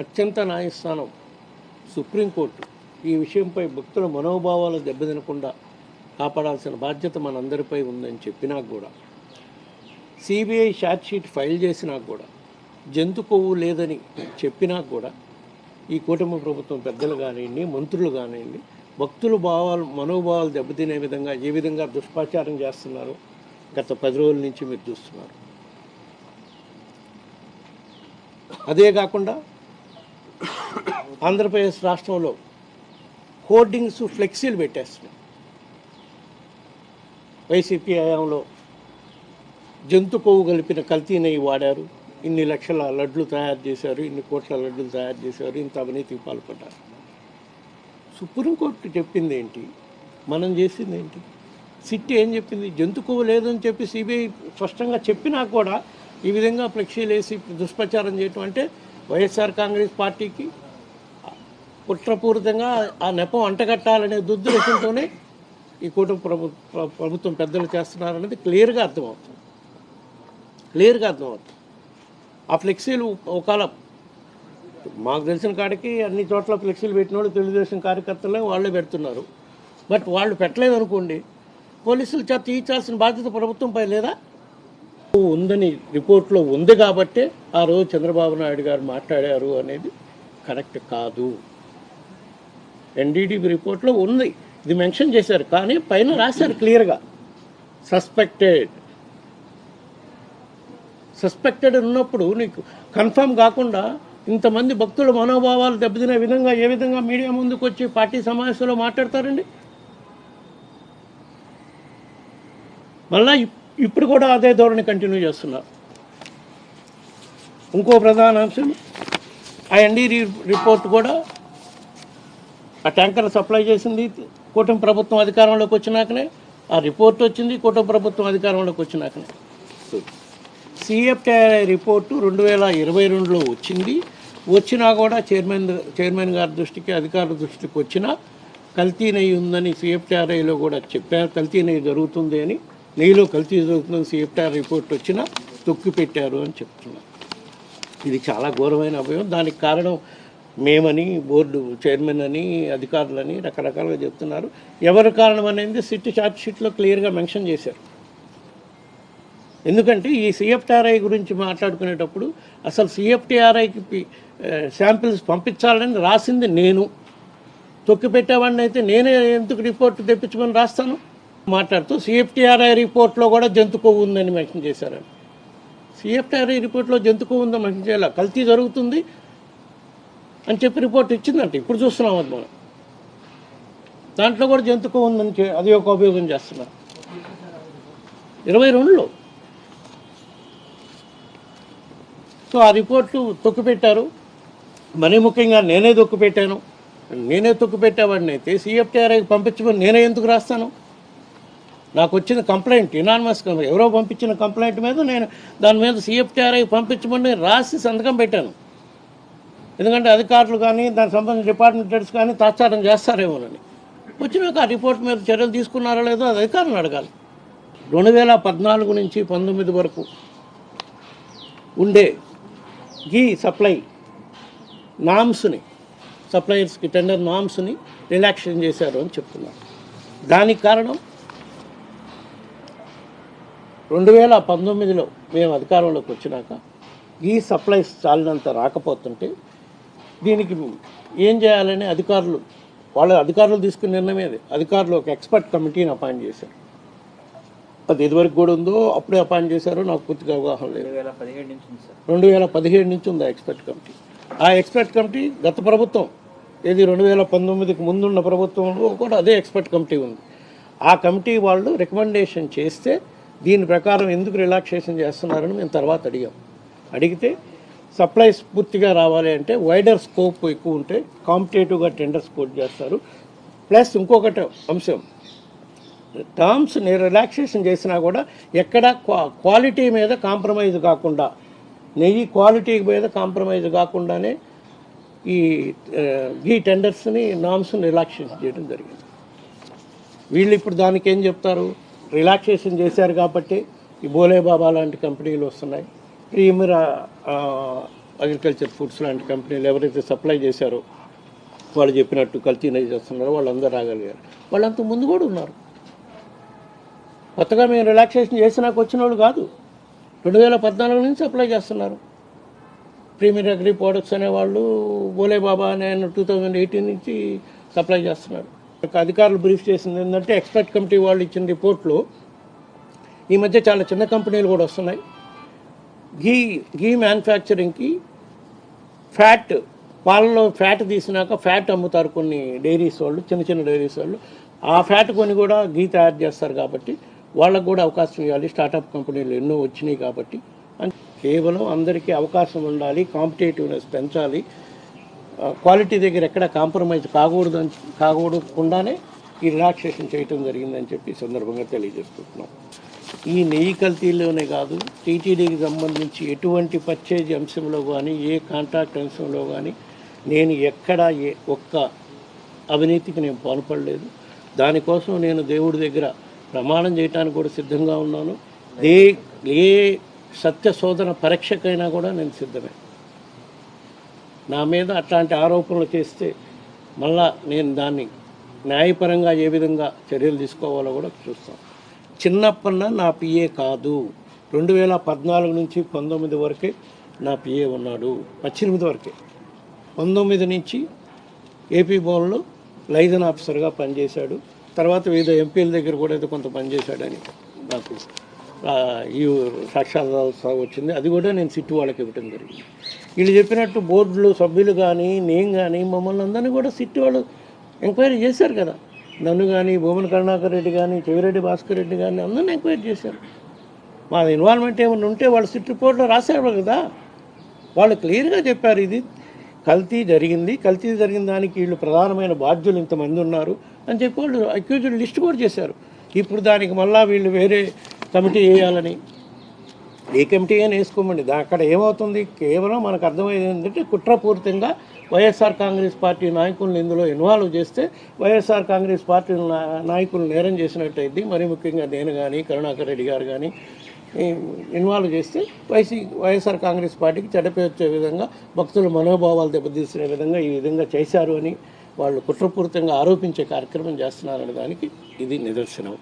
అత్యంత న్యాయస్థానం సుప్రీంకోర్టు ఈ విషయంపై భక్తుల మనోభావాలు దెబ్బతినకుండా కాపాడాల్సిన బాధ్యత మనందరిపై ఉందని చెప్పినా కూడా, సిబిఐ ఛార్జ్షీట్ ఫైల్ చేసినా కూడా, జంతు కొవ్వు లేదని చెప్పినా కూడా ఈ కూటమి ప్రభుత్వం పెద్దలు కానివ్వండి, మంత్రులు కానివ్వండి, భక్తుల మనోభావాలు దెబ్బతినే విధంగా ఏ విధంగా దుష్ప్రచారం చేస్తున్నారు గత 10 రోజుల నుంచి మీరు చూస్తున్నారు. అదే కాకుండా ఆంధ్రప్రదేశ్ రాష్ట్రంలో హోర్డింగ్స్, ఫ్లెక్సీలు పెట్టేస్తున్నాయి. వైసీపీ హయాంలో జంతు కొవ్వు కలిపిన కల్తీ నెయ్యి వాడారు, ఇన్ని లక్షల లడ్లు తయారు చేశారు, ఇన్ని కోట్ల లడ్లు తయారు చేశారు, ఇంత అవినీతికి పాల్పడ్డారు. సుప్రీంకోర్టు చెప్పింది ఏంటి, మనం చేసింది ఏంటి? సిట్ ఏం చెప్పింది? జంతు కొవ్వు లేదని చెప్పి సిబిఐ స్పష్టంగా చెప్పినా కూడా ఈ విధంగా ఫ్లెక్సీలు వేసి దుష్ప్రచారం చేయటం అంటే వైఎస్ఆర్ కాంగ్రెస్ పార్టీకి కుట్రపూరితంగా ఆ నెపం అంటగట్టాలనే దుర్దృష్టంతోనే ఈ కూటమి ప్రభుత్వం పెద్దలు చేస్తున్నారనేది క్లియర్గా అర్థమవుతుంది. ఆ ఫ్లెక్సీలు ఒకవేళ మాకు తెలిసిన కాడికి అన్ని చోట్ల ఫ్లెక్సీలు పెట్టిన వాళ్ళు తెలుగుదేశం కార్యకర్తలే వాళ్ళే పెడుతున్నారు. బట్ వాళ్ళు పెట్టలేదు అనుకోండి, పోలీసులు తీర్చాల్సిన బాధ్యత ప్రభుత్వంపై లేదా? ఉందని రిపోర్ట్లో ఉంది కాబట్టే ఆ రోజు చంద్రబాబు నాయుడు గారు మాట్లాడారు అనేది కరెక్ట్ కాదు. ఎన్డీటీవీ రిపోర్ట్లో ఉంది, ఇది మెన్షన్ చేశారు, కానీ పైన రాశారు క్లియర్గా సస్పెక్టెడ్ ఉన్నప్పుడు నీకు కన్ఫర్మ్ కాకుండా ఇంతమంది భక్తుల మనోభావాలు దెబ్బతినే విధంగా ఏ విధంగా మీడియా ముందుకు వచ్చి పార్టీ సమావేశంలో మాట్లాడతారండి? మళ్ళా ఇప్పుడు కూడా అదే ధోరణి కంటిన్యూ చేస్తున్నారు. ఇంకో ప్రధాన అంశం, ఆ ఎన్డీ రిపోర్ట్ కూడా ఆ ట్యాంకర్ సప్లై చేసింది కూటమి ప్రభుత్వం అధికారంలోకి వచ్చినాకనే, ఆ రిపోర్ట్ వచ్చింది కూటమి ప్రభుత్వం అధికారంలోకి వచ్చినాకనే. సిఎఫ్టిఆర్ఐ రిపోర్టు 2022లో వచ్చినా కూడా చైర్మన్ గారి దృష్టికి, అధికారుల దృష్టికి వచ్చినా కల్తీ నెయ్యి ఉందని సిఎఫ్టిఆర్ఐలో కూడా చెప్పారు. కల్తీ నెయ్యి జరుగుతుంది అని, నెయ్యిలో కల్తీ జరుగుతుందని సిఎఫ్టిఆర్ రిపోర్ట్ వచ్చినా తొక్కి పెట్టారు అని చెప్తున్నారు. ఇది చాలా ఘోరమైన అభయం. దానికి కారణం మేమని, బోర్డు చైర్మన్ అని, అధికారులని రకరకాలుగా చెప్తున్నారు. ఎవరి కారణం అనేది సిట్ ఛార్జ్ షీట్లో క్లియర్గా మెన్షన్ చేశారు. ఎందుకంటే ఈ సిఎఫ్టిఆర్ఐ గురించి మాట్లాడుకునేటప్పుడు అసలు సిఎఫ్టిఆర్ఐకి శాంపిల్స్ పంపించాలని రాసింది నేను. తొక్కి పెట్టేవాడిని అయితే నేనే ఎందుకు రిపోర్ట్ తెప్పించమని రాస్తాను? మాట్లాడుతూ సిఎఫ్టిఆర్ఐ రిపోర్ట్లో కూడా జంతు కొవ్వు ఉందని మెన్షన్ చేశారని. సిఎఫ్టిఆర్ఐ రిపోర్ట్లో జంతు కొవ్వు ఉందని మెన్షన్ చేయాలి, కల్తీ జరుగుతుంది అని చెప్పి రిపోర్ట్ ఇచ్చిందంటే ఇప్పుడు చూస్తున్నాం. అది మనం దాంట్లో కూడా జంతు కొవ్వు ఉందని అది ఒక ఉపయోగం చేస్తున్నారు 22లో. సో ఆ రిపోర్టు తొక్కిపెట్టారు. మరీ ముఖ్యంగా నేనే తొక్కిపెట్టేవాడిని అయితే సిఎఫ్టిఆర్ఐకి పంపించమని నేనే ఎందుకు రాస్తాను? నాకు వచ్చిన కంప్లైంట్, ఇనానిమస్ ఎవరో పంపించిన కంప్లైంట్ మీద నేను దాని మీద సిఎఫ్టిఆర్ఐకి పంపించమని రాసి సంతకం పెట్టాను. ఎందుకంటే అధికారులు కానీ దానికి సంబంధించిన డిపార్ట్మెంట్ హెడ్స్ కానీ తాత్సారం చేస్తారేమోనని. వచ్చినాక ఆ రిపోర్ట్ మీద చర్యలు తీసుకున్నారో లేదో అది అధికారులను అడగాలి. 2014 నుంచి 19 వరకు ఉండే ఈ సప్లై నామ్స్ని, సప్లయర్స్కి టెండర్ నామ్స్ని రిలాక్సేషన్ చేశారు అని చెప్తున్నారు. దానికి కారణం 2019లో మేము అధికారంలోకి వచ్చినాక ఈ సప్లైస్ చాలినంత రాకపోతుంటే దీనికి ఏం చేయాలని అధికారులు తీసుకున్న నిర్ణయం అది. అధికారులు ఒక ఎక్స్పర్ట్ కమిటీని అపాయింట్ చేశారు. అది ఇదివరకు కూడా ఉందో అప్పుడే అపాయింట్ చేశారో నాకు పూర్తిగా అవగాహన లేదు. 2017 నుంచి ఉంది ఆ ఎక్స్పర్ట్ కమిటీ. ఆ ఎక్స్పర్ట్ కమిటీ గత ప్రభుత్వం, ఏది 2019కి ముందున్న ప్రభుత్వంలో కూడా అదే ఎక్స్పర్ట్ కమిటీ ఉంది. ఆ కమిటీ వాళ్ళు రికమెండేషన్ చేస్తే దీని ప్రకారం ఎందుకు రిలాక్సేషన్ చేస్తున్నారని మేము తర్వాత అడిగితే సప్లైస్ పూర్తిగా రావాలి అంటే వైడర్ స్కోప్ ఎక్కువ ఉంటే కాంపిటేటివ్గా టెండర్స్ పోటీ చేస్తారు. ప్లస్ ఇంకొకటి అంశం, టర్మ్స్ని రిలాక్సేషన్ చేసినా కూడా ఎక్కడ క్వాలిటీ మీద కాంప్రమైజ్ కాకుండా, నెయ్యి క్వాలిటీ మీద కాంప్రమైజ్ కాకుండానే ఈ టెండర్స్ని, నామ్స్ని రిలాక్సేషన్ చేయడం జరిగింది. వీళ్ళు ఇప్పుడు దానికి ఏం చెప్తారు? రిలాక్సేషన్ చేశారు కాబట్టి ఈ బోలే బాబా లాంటి కంపెనీలు వస్తున్నాయి, ప్రీమియర్ అగ్రికల్చర్ ఫుడ్స్ లాంటి కంపెనీలు ఎవరైతే సప్లై చేశారో వాళ్ళు చెప్పినట్టు కల్తీ చేస్తున్నారో వాళ్ళందరూ రాగలిగారు. వాళ్ళంత ముందు కూడా ఉన్నారు. కొత్తగా మేము రిలాక్సేషన్ చేసినాక వచ్చిన వాళ్ళు కాదు. 2014 నుంచి సప్లై చేస్తున్నారు. ప్రీమియర్ అగ్రి ప్రొడక్ట్స్ అనేవాళ్ళు బోలే బాబా అనే 2018 నుంచి సప్లై చేస్తున్నారు. అధికారులు బ్రీఫ్ చేసింది ఏంటంటే ఎక్స్పర్ట్ కమిటీ వాళ్ళు ఇచ్చిన రిపోర్ట్లో ఈ మధ్య చాలా చిన్న కంపెనీలు కూడా వస్తున్నాయి. ఘీ మ్యానుఫ్యాక్చరింగ్కి ఫ్యాట్, పాలలో ఫ్యాట్ తీసినాక ఫ్యాట్ అమ్ముతారు కొన్ని డైరీస్ వాళ్ళు, చిన్న చిన్న డైరీస్ వాళ్ళు. ఆ ఫ్యాట్ కొని కూడా ఘీ తయారు చేస్తారు. కాబట్టి వాళ్ళకు కూడా అవకాశం ఇవ్వాలి. స్టార్టప్ కంపెనీలు ఎన్నో వచ్చినాయి కాబట్టి కేవలం అందరికీ అవకాశం ఉండాలి, కాంపిటేటివ్నెస్ పెంచాలి, క్వాలిటీ దగ్గర ఎక్కడ కాంప్రమైజ్ కాకూడకుండానే ఈ రిలాక్సేషన్ చేయటం జరిగిందని చెప్పి ఈ సందర్భంగా తెలియజేసుకుంటున్నాం. ఈ నెయ్యి కల్తీలోనే కాదు, టీటీడీకి సంబంధించి ఎటువంటి పర్చేజ్ అంశంలో కానీ, ఏ కాంట్రాక్ట్ అంశంలో కానీ నేను ఎక్కడా ఒక్క అవినీతికి నేను పాల్పడలేదు. దానికోసం నేను దేవుడి దగ్గర ప్రమాణం చేయడానికి కూడా సిద్ధంగా ఉన్నాను. ఏ సత్య శోధన పరీక్షకైనా కూడా నేను సిద్ధమే. నా మీద అట్లాంటి ఆరోపణలు చేస్తే మళ్ళా నేను దాన్ని న్యాయపరంగా ఏ విధంగా చర్యలు తీసుకోవాలో కూడా చూస్తాను. చిన్నప్పన్న నా పిఏ కాదు. 2014 నుంచి 19 వరకే నా పిఏ ఉన్నాడు. 18 వరకే. 19 నుంచి ఏపీ భవన్లో లైజన్ ఆఫీసర్గా పనిచేశాడు. తర్వాత వివిధ ఎంపీల దగ్గర కూడా ఏదో కొంత పనిచేశాడని నాకు ఈ సాక్షాత్కారం వచ్చింది. అది కూడా నేను సిట్టు వాళ్ళకి ఇవ్వటం జరిగింది. వీళ్ళు చెప్పినట్టు బోర్డులు సభ్యులు కానీ, నేను కానీ, మమ్మల్ని అందరినీ కూడా సిట్టు వాళ్ళు ఎంక్వైరీ చేశారు కదా. నన్ను కానీ, భూమన కరుణాకర్ రెడ్డి కానీ, చెవిరెడ్డి భాస్కర్ రెడ్డి కానీ అందరినీ ఎంక్వైరీ చేశారు. మా ఇన్వాల్వ్మెంట్ ఏమైనా ఉంటే వాళ్ళు సిట్ రిపోర్ట్లో రాశారు కదా. వాళ్ళు క్లియర్గా చెప్పారు, ఇది కల్తీ జరిగింది, కల్తీ జరిగిన దానికి వీళ్ళు ప్రధానమైన బాధ్యులు ఇంతమంది ఉన్నారు అని చెప్పి వాళ్ళు అక్యూజ్డ్ లిస్ట్ కూడా చేశారు. ఇప్పుడు దానికి మళ్ళీ వీళ్ళు వేరే కమిటీ వేయాలని, ఏ కమిటీ అయినా వేసుకోమండి. అక్కడ ఏమవుతుంది, కేవలం మనకు అర్థమయ్యేది ఏంటంటే కుట్రపూరితంగా వైఎస్ఆర్ కాంగ్రెస్ పార్టీ నాయకులను ఇందులో ఇన్వాల్వ్ చేస్తే వైఎస్ఆర్ కాంగ్రెస్ పార్టీ నాయకులు నేరం చేసినట్టయితే, మరి ముఖ్యంగా నేను కానీ, కరుణాకర్ రెడ్డి గారు కానీ ఇన్వాల్వ్ చేస్తే వైఎస్ఆర్ కాంగ్రెస్ పార్టీకి చెడ్డపేరు వచ్చే విధంగా, భక్తుల మనోభావాలు దెబ్బతీసే విధంగా ఈ విధంగా చేశారు అని వాళ్ళు కుట్రపూరితంగా ఆరోపించే కార్యక్రమం చేస్తున్నారనే దానికి ఇది నిదర్శనం.